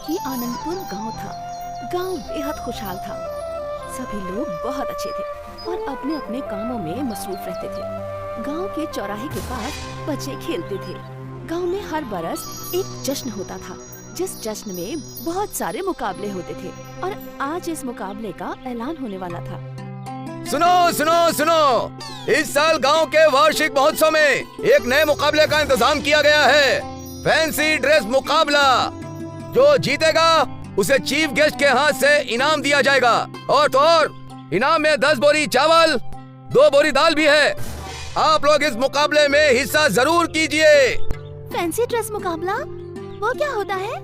ये आनंदपुर गांव था। गांव बेहद खुशहाल था। सभी लोग बहुत अच्छे थे और अपने अपने कामों में मसरूफ रहते थे। गांव के चौराहे के पास बच्चे खेलते थे। गांव में हर बरस एक जश्न होता था, जिस जश्न में बहुत सारे मुकाबले होते थे और आज इस मुकाबले का ऐलान होने वाला था। सुनो सुनो सुनो, इस साल गांव के वार्षिक महोत्सव में एक नए मुकाबले का इंतजाम किया गया है। फैंसी ड्रेस मुकाबला। जो जीतेगा उसे चीफ गेस्ट के हाथ से इनाम दिया जाएगा। और तो और इनाम में 10 बोरी चावल, 2 बोरी दाल भी है। आप लोग इस मुकाबले में हिस्सा जरूर कीजिए। फैंसी ड्रेस मुकाबला? वो क्या होता है?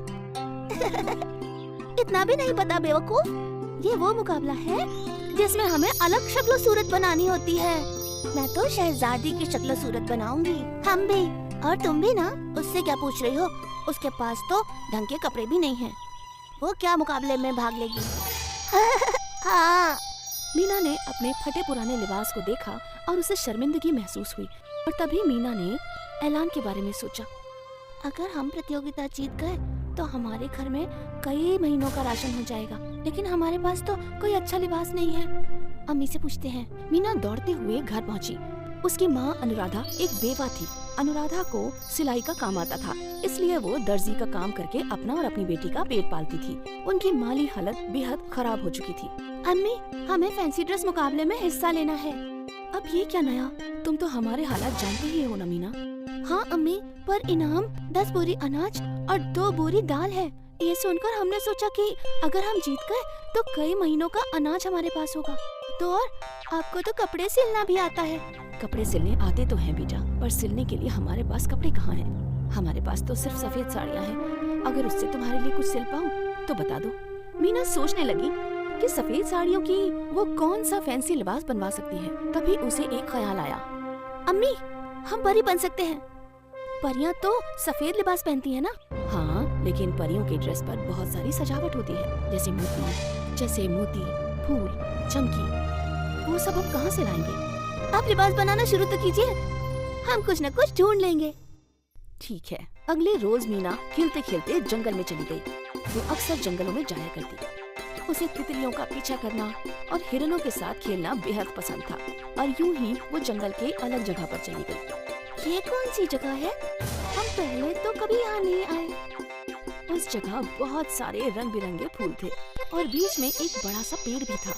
इतना भी नहीं पता बेवकूफ। ये वो मुकाबला है जिसमें हमें अलग शक्ल सूरत बनानी होती है। मैं तो शहजादी की शक्ल सूरत बनाऊंगी। हम भी। और तुम भी ना। उससे क्या पूछ रही हो? उसके पास तो ढंग के कपड़े भी नहीं हैं। वो क्या मुकाबले में भाग लेगी? हाँ। मीना ने अपने फटे पुराने लिबास को देखा और उसे शर्मिंदगी महसूस हुई। और तभी मीना ने ऐलान के बारे में सोचा। अगर हम प्रतियोगिता जीत गए तो हमारे घर में कई महीनों का राशन हो जाएगा, लेकिन हमारे पास तो कोई अच्छा लिबास नहीं है। अम्मी से पूछते हैं। मीना दौड़ते हुए घर पहुंची। उसकी माँ अनुराधा एक बेवा थी। अनुराधा को सिलाई का काम आता था, इसलिए वो दर्जी का काम करके अपना और अपनी बेटी का पेट पालती थी। उनकी माली हालत बेहद खराब हो चुकी थी। अम्मी, हमें फैंसी ड्रेस मुकाबले में हिस्सा लेना है। अब ये क्या नया? तुम तो हमारे हालात जानते ही हो ना मीना। हाँ अम्मी, पर इनाम 10 बोरी अनाज और 2 बोरी दाल है। ये सुनकर हमने सोचा कि अगर हम जीत गए तो कई महीनों का अनाज हमारे पास होगा। तो और आपको तो कपड़े सिलना भी आता है। कपड़े सिलने आते तो हैं बेटा, पर सिलने के लिए हमारे पास कपड़े कहाँ हैं? हमारे पास तो सिर्फ सफेद साड़ियाँ हैं। अगर उससे तुम्हारे लिए कुछ सिल पाऊँ तो बता दो। मीना सोचने लगी कि सफेद साड़ियों की वो कौन सा फैंसी लिबास बनवा सकती है। तभी उसे एक ख्याल आया। अम्मी, हम परी बन सकते हैं। परियां तो सफेद लिबास पहनती है ना? हाँ, लेकिन परियों के ड्रेस पर बहुत सारी सजावट होती है, जैसे मोती, फूल, चमकी। वो सब हम कहाँ से लाएंगे? आप लिबास बनाना शुरू तो कीजिए, हम कुछ न कुछ ढूंढ लेंगे। ठीक है। अगले रोज मीना खेलते खेलते जंगल में चली गई। वो अक्सर जंगलों में जाया करती। उसे तितलियों का पीछा करना और हिरणों के साथ खेलना बेहद पसंद था। और यूं ही वो जंगल के अलग जगह पर चली गई। ये कौन सी जगह है? हम पहले तो कभी यहाँ नहीं आए। उस जगह बहुत सारे रंग बिरंगे फूल थे और बीच में एक बड़ा सा पेड़ भी था।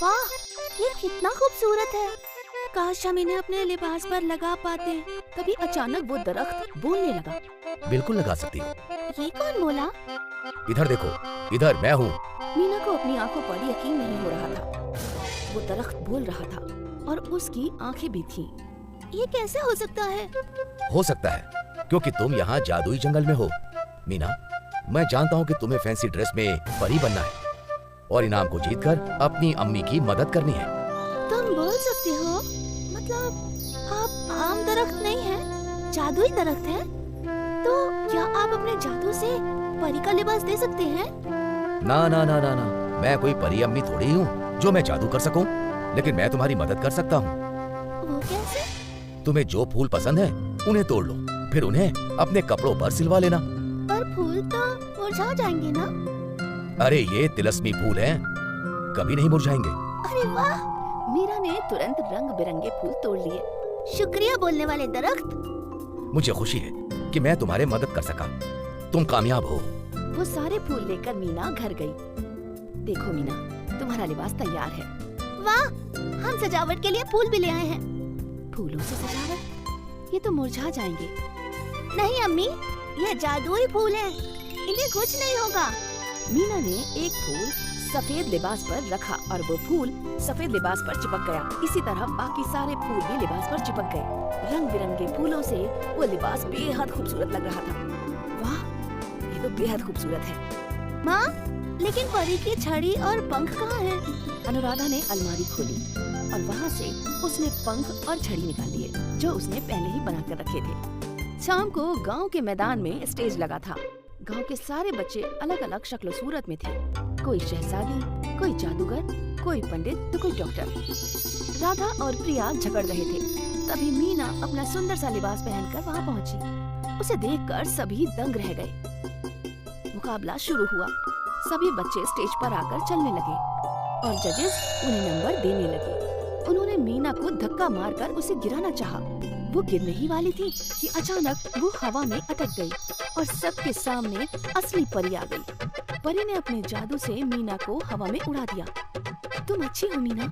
वाह, ये कितना खूबसूरत है। काश हम इन्हें अपने लिबास पर लगा पाते। तभी अचानक वो दरख्त बोलने लगा। बिल्कुल लगा सकती हो। ये कौन बोला? इधर देखो, इधर मैं हूँ। मीना को अपनी आंखों पर यकीन नहीं हो रहा था। वो दरख्त बोल रहा था और उसकी आंखें भी थीं। ये कैसे हो सकता है? हो सकता है क्योंकि तुम यहाँ जादुई जंगल में हो। मीना, मैं जानता हूँ कि तुम्हें फैंसी ड्रेस में परी बनना है और इनाम को जीतकर अपनी अम्मी की मदद करनी है। तुम बोल सकते हो? मतलब आप आम दरख्त नहीं हैं, जादुई दरख्त हैं? तो क्या आप अपने जादू से परी का लिबास दे सकते हैं? ना ना ना ना ना, मैं कोई परी अम्मी थोड़ी हूँ जो मैं जादू कर सकूं, लेकिन मैं तुम्हारी मदद कर सकता हूँ। वो कैसे? तुम्हें जो फूल पसंद है उन्हें तोड़ लो, फिर उन्हें अपने कपड़ों पर सिलवा लेना। पर फूल तो मुरझा जाएंगे ना? अरे ये तिलस्मी फूल हैं, कभी नहीं मुरझाएंगे। अरे वाह! मीरा ने तुरंत रंग बिरंगे फूल तोड़ लिए। शुक्रिया बोलने वाले दरख्त। मुझे खुशी है कि मैं तुम्हारे मदद कर सका। तुम कामयाब हो। वो सारे फूल लेकर मीना घर गई। देखो मीना, तुम्हारा लिबास तैयार है। वाह! हम सजावट के लिए फूल भी ले आए हैं। फूलों से सजावट? ये तो मुरझा जाएंगे। नहीं अम्मी, ये जादुई फूल हैं, इन्हें कुछ नहीं होगा। मीना ने एक फूल सफेद लिबास पर रखा और वो फूल सफेद लिबास पर चिपक गया। इसी तरह बाकी सारे फूल भी लिबास पर चिपक गए। रंग बिरंगे फूलों से वो लिबास बेहद खूबसूरत लग रहा था। वाह, ये तो बेहद खूबसूरत है। माँ, लेकिन परी की छड़ी और पंख कहाँ हैं? अनुराधा ने अलमारी खोली और वहाँ से उसने पंख और छड़ी निकाल लिए, जो उसने पहले ही बनाकर रखे थे। शाम को गांव के मैदान में स्टेज लगा था। गांव के सारे बच्चे अलग अलग शक्ल सूरत में थे। कोई शहजादी, कोई जादूगर, कोई पंडित तो कोई डॉक्टर। राधा और प्रिया झगड़ रहे थे। तभी मीना अपना सुंदर सा लिबास पहनकर वहाँ पहुँची। उसे देखकर सभी दंग रह गए। मुकाबला शुरू हुआ। सभी बच्चे स्टेज पर आकर चलने लगे और जजेस उन्हें नंबर देने लगे। उन्होंने मीना को धक्का मारकर उसे गिराना चाहा। वो गिरने ही वाली थी कि अचानक वो हवा में अटक गई और सबके सामने असली परी आ गई। परी ने अपने जादू से मीना को हवा में उड़ा दिया। तुम अच्छी हो मीना,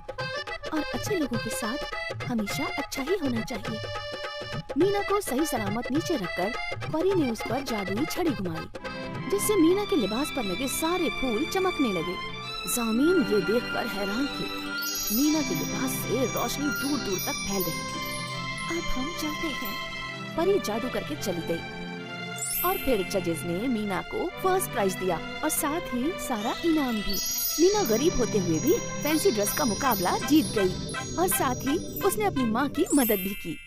और अच्छे लोगों के साथ हमेशा अच्छा ही होना चाहिए। मीना को सही सलामत नीचे रखकर परी ने उस पर जादुई छड़ी घुमाई, जिससे मीना के लिबास पर लगे सारे फूल चमकने लगे। ज़ामीन ये देखकर हैरान थे। मीना के लिबास से रोशनी दूर दूर तक फैल रही थी। अब हम चलते हैं, परी जादू करके चली गई। और फिर जजेस ने मीना को फर्स्ट प्राइज दिया और साथ ही सारा इनाम भी। मीना गरीब होते हुए भी फैंसी ड्रेस का मुकाबला जीत गई और साथ ही उसने अपनी माँ की मदद भी की।